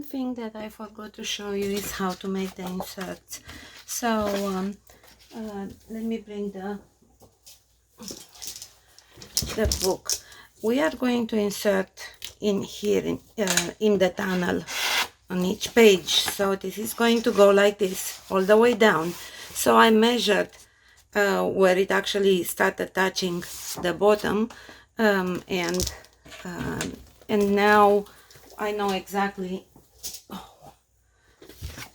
second thing that I forgot to show you is how to make the inserts. So let me bring the book. We are going to insert in here in the tunnel on each page. So this is going to go like this all the way down. So I measured where it actually started touching the bottom, and now I know exactly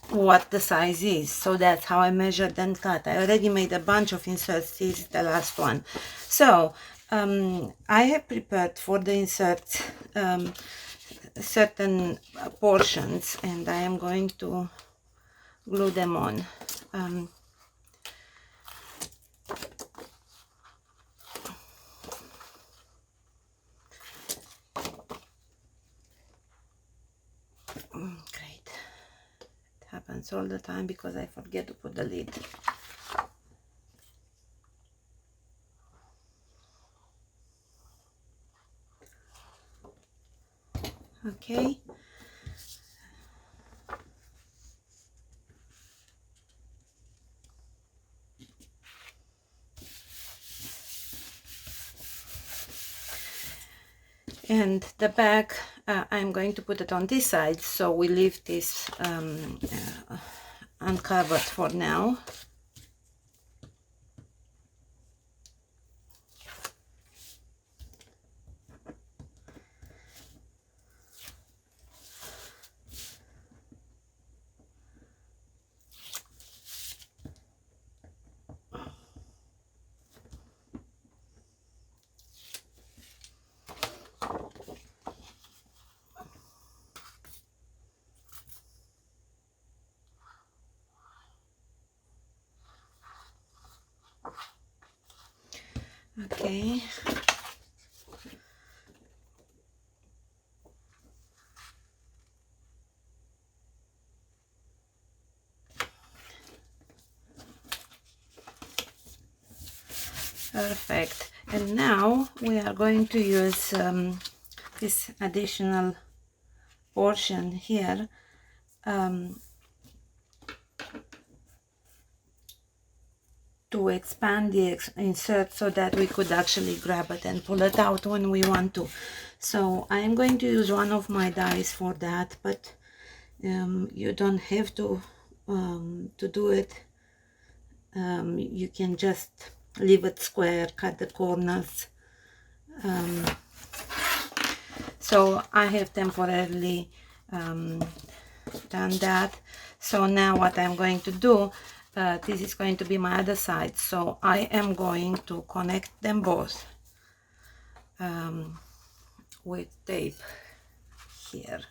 what the size is. So that's how I measured and cut. I already made a bunch of inserts. This is the last one. So I have prepared for the inserts certain portions, and I am going to glue them on. Great. It happens all the time because I forget to put the lid. Okay. And the back, I'm going to put it on this side, so we leave this uncovered for now. Okay. Perfect. And now we are going to use this additional portion here to expand the insert so that we could actually grab it and pull it out when we want to. So I'm going to use one of my dies for that, but you don't have to do it. You can just leave it square, cut the corners. So I have temporarily done that. So now what I'm going to do, this is going to be my other side, so I am going to connect them both with tape here.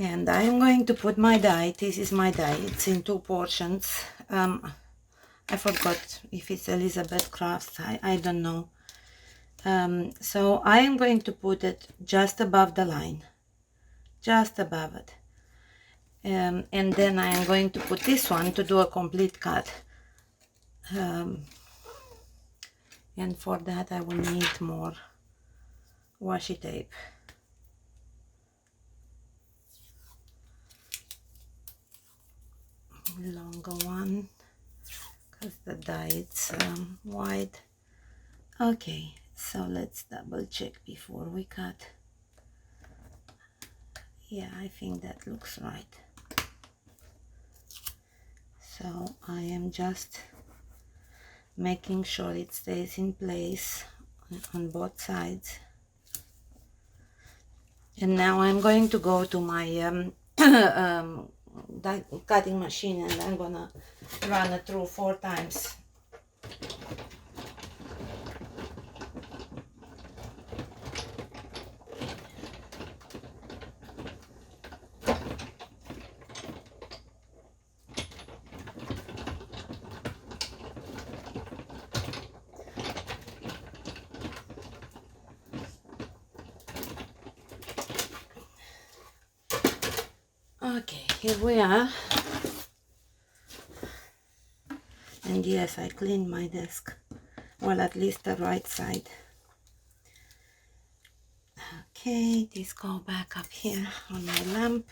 And I am going to put my die. This is my die. It's in two portions. I forgot if it's Elizabeth Crafts. I don't know. So I am going to put it just above the line, just above it. And then I am going to put this one to do a complete cut. And for that I will need more washi tape. Longer one, because the die is wide. Okay, so let's double check before we cut. Yeah, I think that looks right. So I am just making sure it stays in place on both sides. And now I'm going to go to my cutting machine, and I'm gonna run it through 4 times. Okay, here we are. And yes, I cleaned my desk. Well, at least the right side. Okay, this go back up here on my lamp.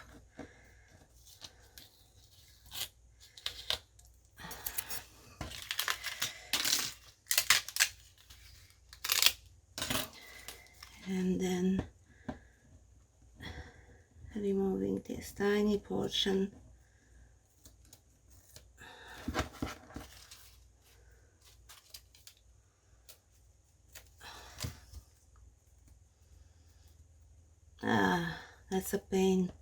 And then removing this tiny portion. That's a pain.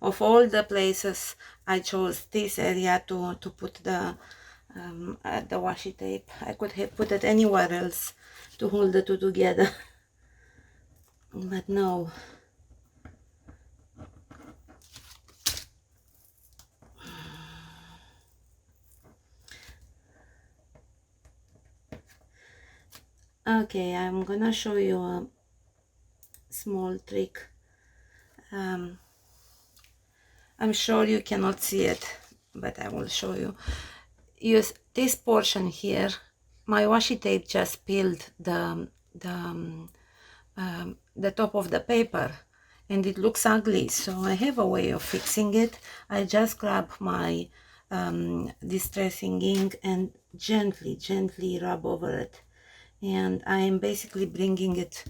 Of all the places, I chose this area to put the washi tape. I could have put it anywhere else to hold the two together, but no. Okay, I'm gonna show you a small trick. I'm sure you cannot see it, but I will show you. Use this portion here. My washi tape just peeled the top of the paper, and it looks ugly, so I have a way of fixing it. I just grab my distressing ink and gently rub over it, and I am basically bringing it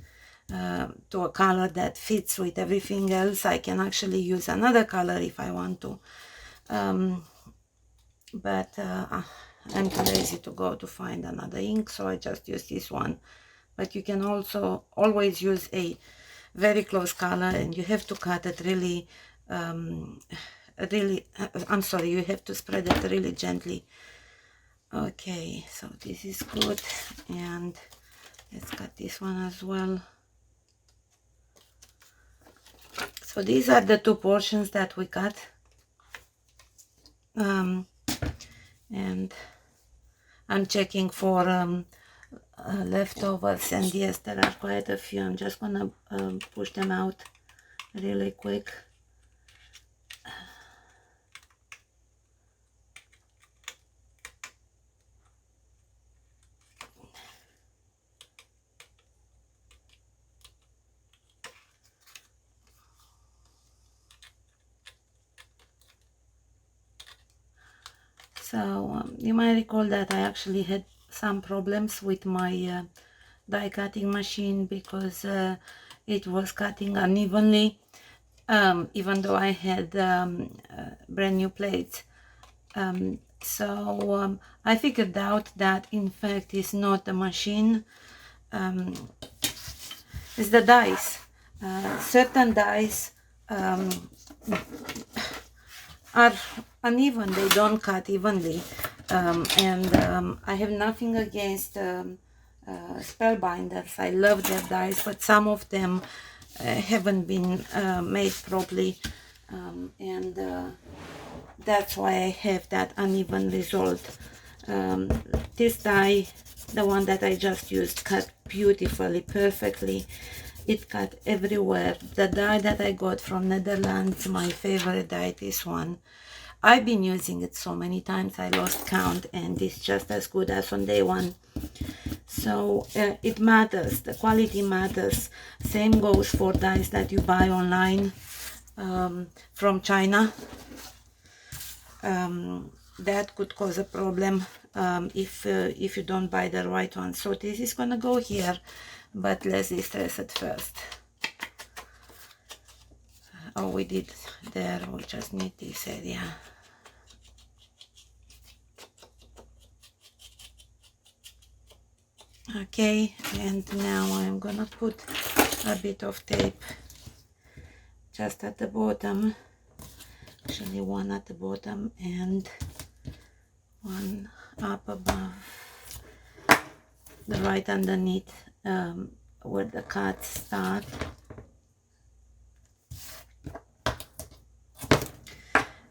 to a color that fits with everything else. I can actually use another color if I want to, but I'm too lazy to go to find another ink, so I just use this one. But you can also always use a very close color, and you have to cut it really I'm sorry, you have to spread it really gently. Okay, so this is good, and let's cut this one as well. So these are the two portions that we cut, and I'm checking for leftovers, and yes, there are quite a few. I'm just gonna push them out really quick. So you might recall that I actually had some problems with my die cutting machine because it was cutting unevenly, even though I had brand new plates. So I figured out that in fact it's not the machine, it's the dies. Certain dies are uneven, they don't cut evenly, and I have nothing against spellbinders. I love their dies, but some of them haven't been made properly, and that's why I have that uneven result. This die, the one that I just used, cut beautifully, perfectly. It cut everywhere. The die that I got from Netherlands, my favorite die, this one. I've been using it so many times I lost count, and it's just as good as on day one. So it matters, the quality matters. Same goes for dies that you buy online from China. That could cause a problem if you don't buy the right one. So this is gonna go here, but let's distress it first. Oh, we did there, we just need this area. Okay, and now I'm gonna put a bit of tape just at the bottom, actually one at the bottom and one up above, the right underneath where the cuts start.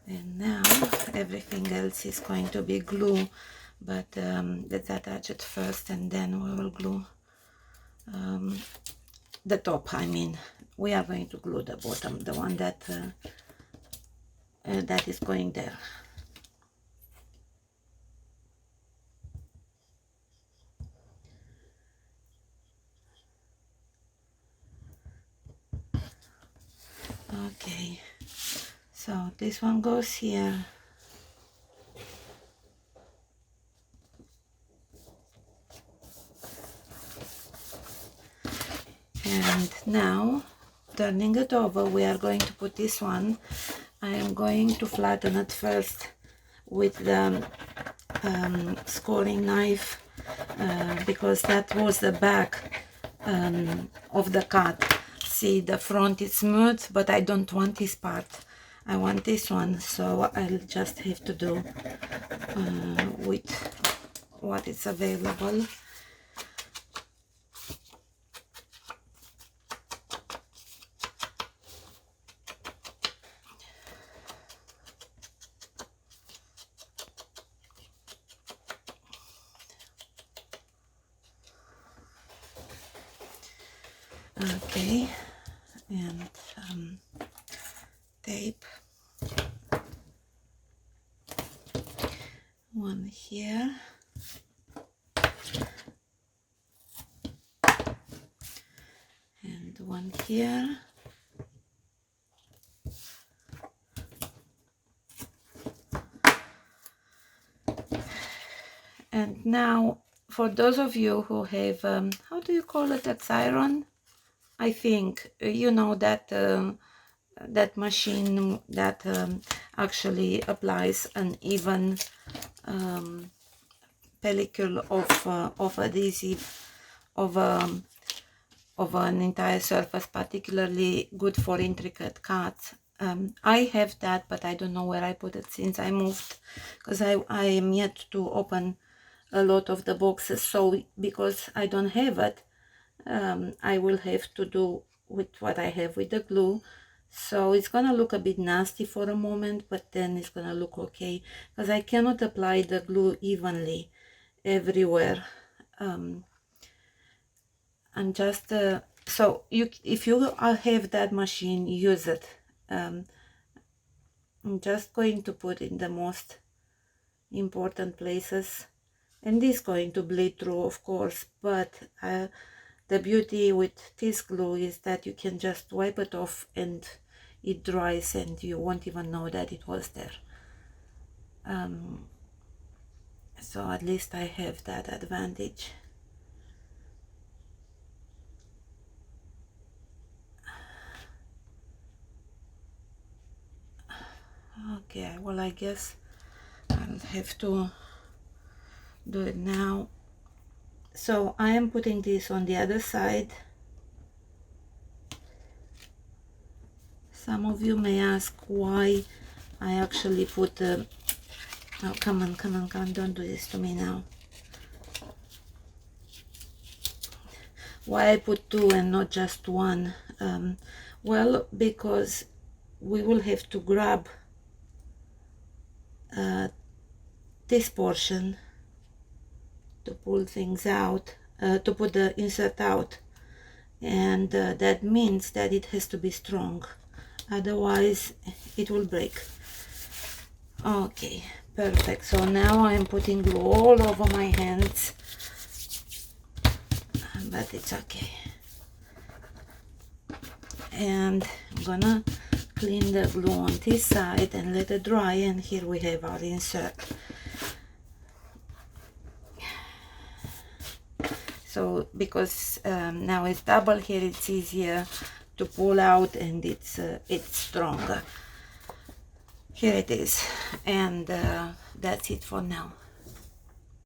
And now everything else is going to be glue, but let's attach it first and then we will glue the top. I mean, we are going to glue the bottom, the one that that is going there. Okay, so this one goes here. And now, turning it over, we are going to put this one. I am going to flatten it first with the scoring knife, because that was the back of the cut. See, the front is smooth, but I don't want this part. I want this one, so I'll just have to do with what is available. Okay, and tape, one here, and one here, and now for those of you who have how do you call it, X-iron? I think you know that that machine that actually applies an even pellicule of adhesive of an entire surface, particularly good for intricate cuts. I have that, but I don't know where I put it since I moved, because I am yet to open a lot of the boxes. So because I don't have it, I will have to do with what I have with the glue. So it's gonna look a bit nasty for a moment, but then it's gonna look okay, because I cannot apply the glue evenly everywhere. And just so if you have that machine, use it. I'm just going to put in the most important places, and this is going to bleed through, of course, but the beauty with this glue is that you can just wipe it off and it dries and you won't even know that it was there. So at least I have that advantage. Okay, well, I guess I'll have to do it now. So I am putting this on the other side. Some of you may ask why I actually put oh, come on, don't do this to me now. Why I put two and not just one? Well, because we will have to grab this portion to pull things out, to put the insert out, and that means that it has to be strong, otherwise it will break. Okay, perfect. So now I'm putting glue all over my hands, but it's okay. And I'm gonna clean the glue on this side and let it dry, and here we have our insert. So because now it's double here, it's easier to pull out, and it's stronger. Here it is, and that's it for now.